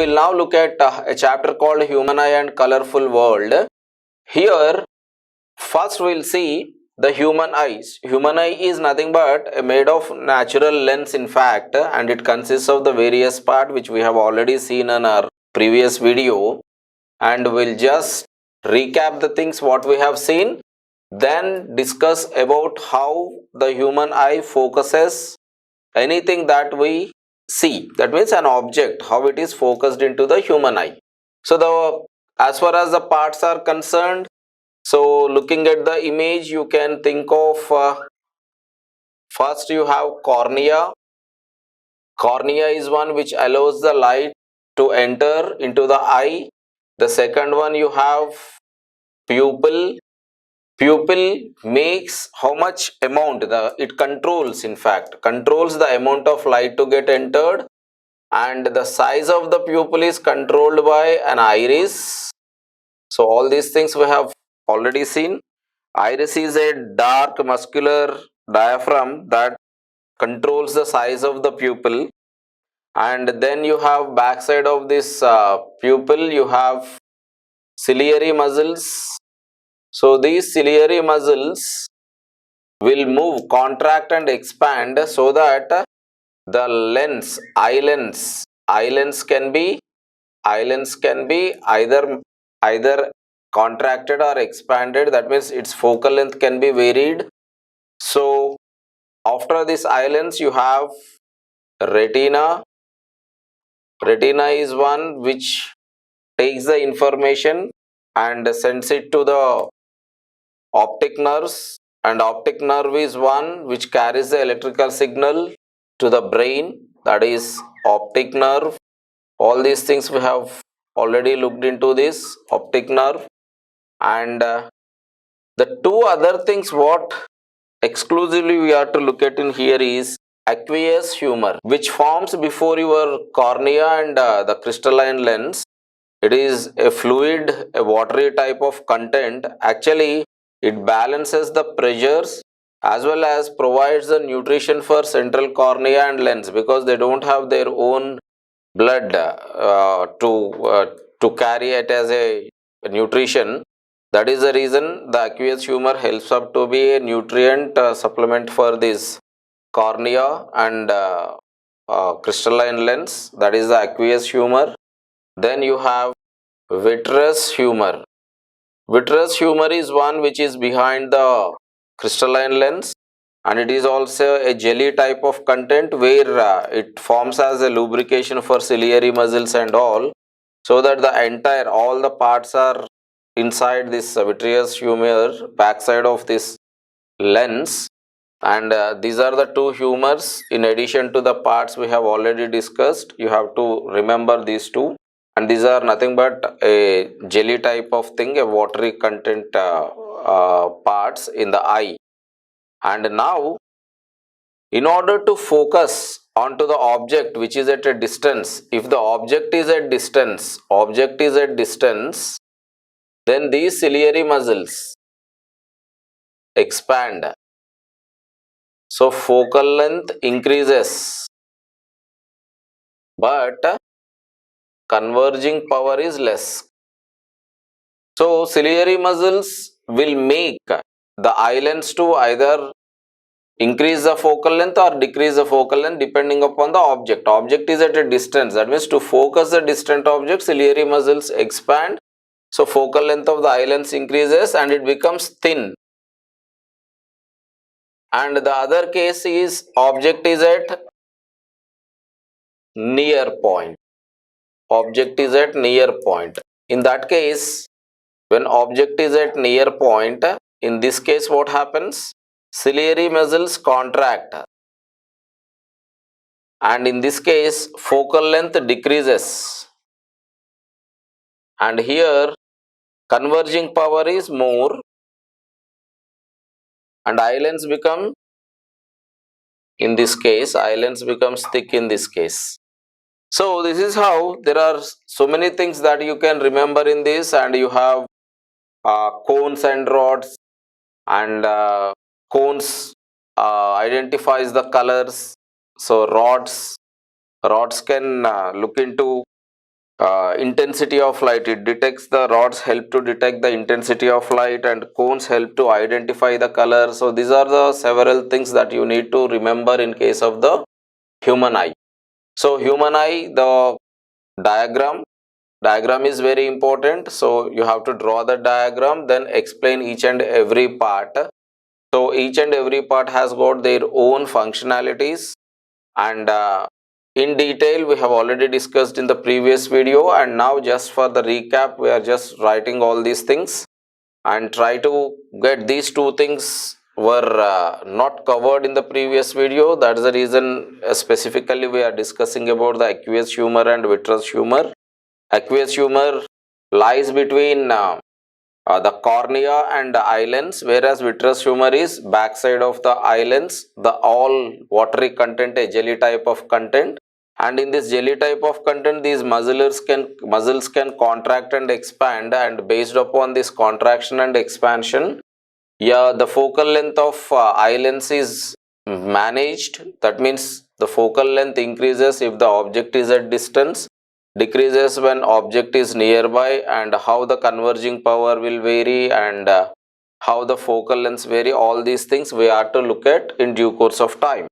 we'll now look at a chapter called Human Eye and Colorful World. Here, first we'll see the human eyes. Human eye is nothing but a made of natural lens, in fact, and it consists of the various part which we have already seen in our previous video, and we'll just recap the things what we have seen, then discuss about how the human eye focuses anything that we see, that means an object, how it is focused into the human eye. So the as far as the parts are concerned, so looking at the image, you can think of first you have cornea. Cornea is one which allows the light to enter into the eye. The second one you have pupil. Pupil makes how much amount, it controls, in fact controls the amount of light to get entered, and the size of the pupil is controlled by an iris. So all these things we have already seen. Iris is a dark muscular diaphragm that controls the size of the pupil. And then you have backside of this pupil, you have ciliary muscles. So these ciliary muscles will move, contract and expand so that the lens, eye lens can be either contracted or expanded. That means its focal length can be varied. So after this eye lens you have retina. Retina is one which takes the information and sends it to the optic nerves, and optic nerve is one which carries the electrical signal to the brain, that is optic nerve. All these things we have already looked into this optic nerve. And the two other things what exclusively we are to look at in here is aqueous humor, which forms before your cornea and the crystalline lens. It is a fluid, a watery type of content. Actually, it balances the pressures as well as provides the nutrition for central cornea and lens, because they don't have their own blood to carry it as a nutrition. That is the reason the aqueous humor helps up to be a nutrient supplement for this cornea and crystalline lens. That is the aqueous humor. Then you have vitreous humor. Vitreous humor is one which is behind the crystalline lens, and it is also a jelly type of content where it forms as a lubrication for ciliary muscles and all, so that the entire all the parts are inside this vitreous humor, backside of this lens. And these are the two humors in addition to the parts we have already discussed. You have to remember these two, and these are nothing but a jelly type of thing, a watery content parts in the eye. And now, in order to focus onto the object which is at a distance, if the object is at distance, then these ciliary muscles expand. So focal length increases, but converging power is less. So ciliary muscles will make the eye lens to either increase the focal length or decrease the focal length depending upon the object. Object is at a distance, that means to focus the distant object, ciliary muscles expand. So focal length of the eye lens increases and it becomes thin. And the other case is object is at near point. Object is at near point. In that case, when object is at near point, in this case what happens? Ciliary muscles contract, and in this case focal length decreases, and here converging power is more and eye lens become, in this case eye lens becomes thick in this case. So this is how there are so many things that you can remember in this, and you have cones and rods, and cones identifies the colors. So rods can look into Intensity of light, it detects the rods help to detect the intensity of light, and cones help to identify the color. So these are the several things that you need to remember in case of the human eye. So human eye, the diagram is very important. So you have to draw the diagram, then explain each and every part. So each and every part has got their own functionalities, and in detail we have already discussed in the previous video, and now just for the recap we are just writing all these things, and try to get these two things were not covered in the previous video. That is the reason specifically we are discussing about the aqueous humor and vitreous humor. Aqueous humor lies between the cornea and the eyelens, whereas vitreous humor is backside of the eyelens, the all watery content, a jelly type of content. And in this jelly type of content, these muscles can contract and expand, and based upon this contraction and expansion, yeah, the focal length of eye lens is managed. That means the focal length increases if the object is at distance, decreases when object is nearby, and how the converging power will vary, and how the focal lengths vary. All these things we are to look at in due course of time.